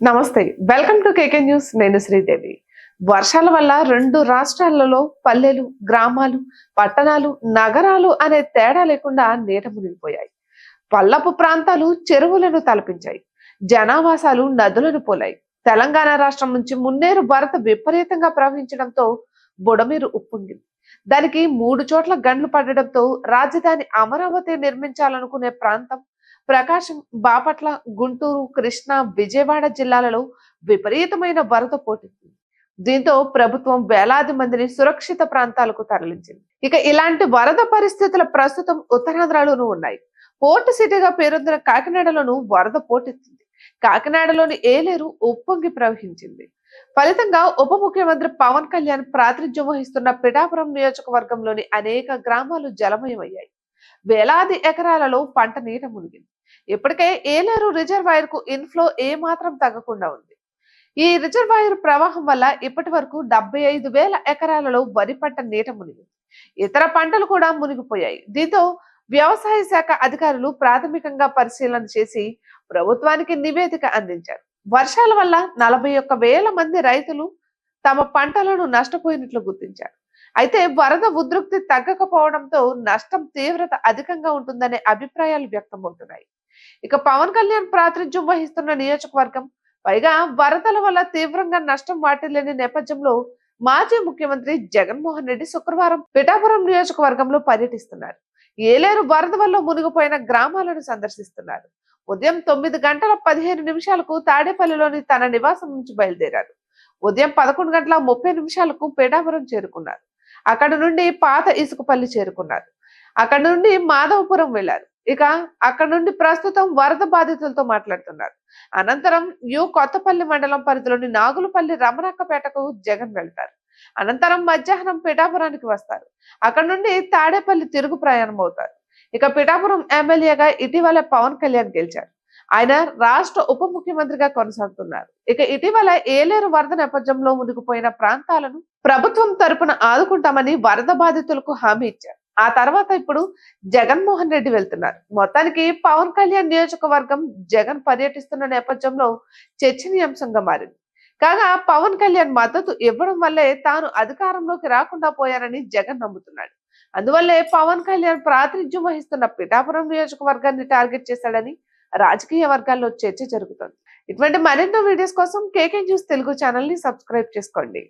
నమస్తే, welcome to KK news. నేను శ్రీదేవి. వర్షాల వల్ల రెండు రాష్ట్రాలలో పల్లెలు, గ్రామాలు, పట్టణాలు, నగరాలు అనే తేడా లేకుండా నీట మునిగిపోయాయి. పల్లపు ప్రాంతాలు చెరువులను తలపించాయి. జనావాసాలు నదులను పోలాయి. తెలంగాణ రాష్ట్రం నుంచి మున్నేరు వరద విపరీతంగా ప్రవహించడంతో బుడమీరు ఉప్పొంగింది. దానికి 3 చోట్ల గండ్లు పడడంతో రాజధాని అమరావతి నిర్మించాలనుకునే ప్రాంతం ప్రకాశం, బాపట్ల, గుంటూరు, కృష్ణా, విజయవాడ జిల్లాలలో విపరీతమైన వరద పోటెత్తింది. దీంతో ప్రభుత్వం వేలాది మందిని సురక్షిత ప్రాంతాలకు తరలించింది. ఇక ఇలాంటి వరద పరిస్థితులు ప్రస్తుతం ఉత్తరాంధ్రలోనూ ఉన్నాయి. పోర్ట్ సిటీగా పేరొందిన కాకినాడలోనూ వరద పోటెత్తింది. కాకినాడలోని ఏలేరు ఉప్పొంగి ప్రవహించింది. ఫలితంగా ఉప ముఖ్యమంత్రి పవన్ కళ్యాణ్ ప్రాతినిధ్యం వహిస్తున్న పిఠాపురం నియోజకవర్గంలోని అనేక గ్రామాలు జలమయమయ్యాయి. వేలాది ఎకరాలలో పంట నీట మునిగింది. ఇప్పటికే ఏలేరు రిజర్వాయర్ కు ఇన్ఫ్లో ఏమాత్రం తగ్గకుండా ఉంది. ఈ రిజర్వాయర్ ప్రవాహం వల్ల ఇప్పటి వరకు 75,000 ఎకరాలలో వరి పంట నీట మునిగింది. ఇతర పంటలు కూడా మునిగిపోయాయి. దీంతో వ్యవసాయ శాఖ అధికారులు ప్రాథమికంగా పరిశీలన చేసి ప్రభుత్వానికి నివేదిక అందించారు. వర్షాల వల్ల 41,000 మంది రైతులు తమ పంటలను నష్టపోయినట్లు గుర్తించారు. అయితే వరద ఉధృతి తగ్గకపోవడంతో నష్టం తీవ్రత అధికంగా ఉంటుందనే అభిప్రాయాలు వ్యక్తమవుతున్నాయి. ఇక పవన్ కళ్యాణ్ ప్రాతినిధ్యం వహిస్తున్న నియోజకవర్గం, పైగా వరదల వల్ల తీవ్రంగా నష్టం వాటిల్లేని నేపథ్యంలో మాజీ ముఖ్యమంత్రి జగన్మోహన్ రెడ్డి శుక్రవారం పిఠాపురం నియోజకవర్గంలో పర్యటిస్తున్నారు. ఏలేరు వరద వల్ల మునిగిపోయిన గ్రామాలను సందర్శిస్తున్నారు. ఉదయం 9:15 తాడేపల్లిలోని తన నివాసం నుంచి బయలుదేరారు. ఉదయం 11:30 పిఠాపురం చేరుకున్నారు. అక్కడ నుండి పాత ఇసుకపల్లి చేరుకున్నారు. అక్కడ నుండి మాధవపురం వెళ్లారు. ఇక అక్కడ నుండి ప్రస్తుతం వరద బాధితులతో మాట్లాడుతున్నారు. అనంతరం కొత్తపల్లి మండలం పరిధిలోని నాగులపల్లి రమణక్కపేటకు జగన్ వెళ్తారు. అనంతరం మధ్యాహ్నం పిఠాపురానికి వస్తారు. అక్కడ నుండి తాడేపల్లి తిరుగు ప్రయాణం అవుతారు. ఇక పిఠాపురం ఎమ్మెల్యేగా ఇటీవల పవన్ కళ్యాణ్ గెలిచారు. ఆయన రాష్ట్ర ఉప ముఖ్యమంత్రిగా కొనసాగుతున్నారు. ఇక ఇటీవల ఏలేరు వరద నేపథ్యంలో మునిగిపోయిన ప్రాంతాలను ప్రభుత్వం తరపున ఆదుకుంటామని వరద బాధితులకు హామీ ఇచ్చారు. ఆ తర్వాత ఇప్పుడు జగన్మోహన్ రెడ్డి వెళ్తున్నారు. మొత్తానికి పవన్ కళ్యాణ్ నియోజకవర్గం జగన్ పర్యటిస్తున్న నేపథ్యంలో చర్చనీయాంశంగా మారింది. కాగా పవన్ కళ్యాణ్ మద్దతు ఇవ్వడం వల్లే తాను అధికారంలోకి రాకుండా పోయారని జగన్ నమ్ముతున్నాడు. అందువల్లే పవన్ కళ్యాణ్ ప్రాతినిధ్యం వహిస్తున్న పిఠాపురం నియోజకవర్గాన్ని టార్గెట్ చేశాడని రాజకీయ వర్గాల్లో చర్చ జరుగుతుంది. ఇటువంటి మరెన్నో వీడియోస్ కోసం కేకే న్యూస్ తెలుగు ఛానల్ ని సబ్స్క్రైబ్ చేసుకోండి.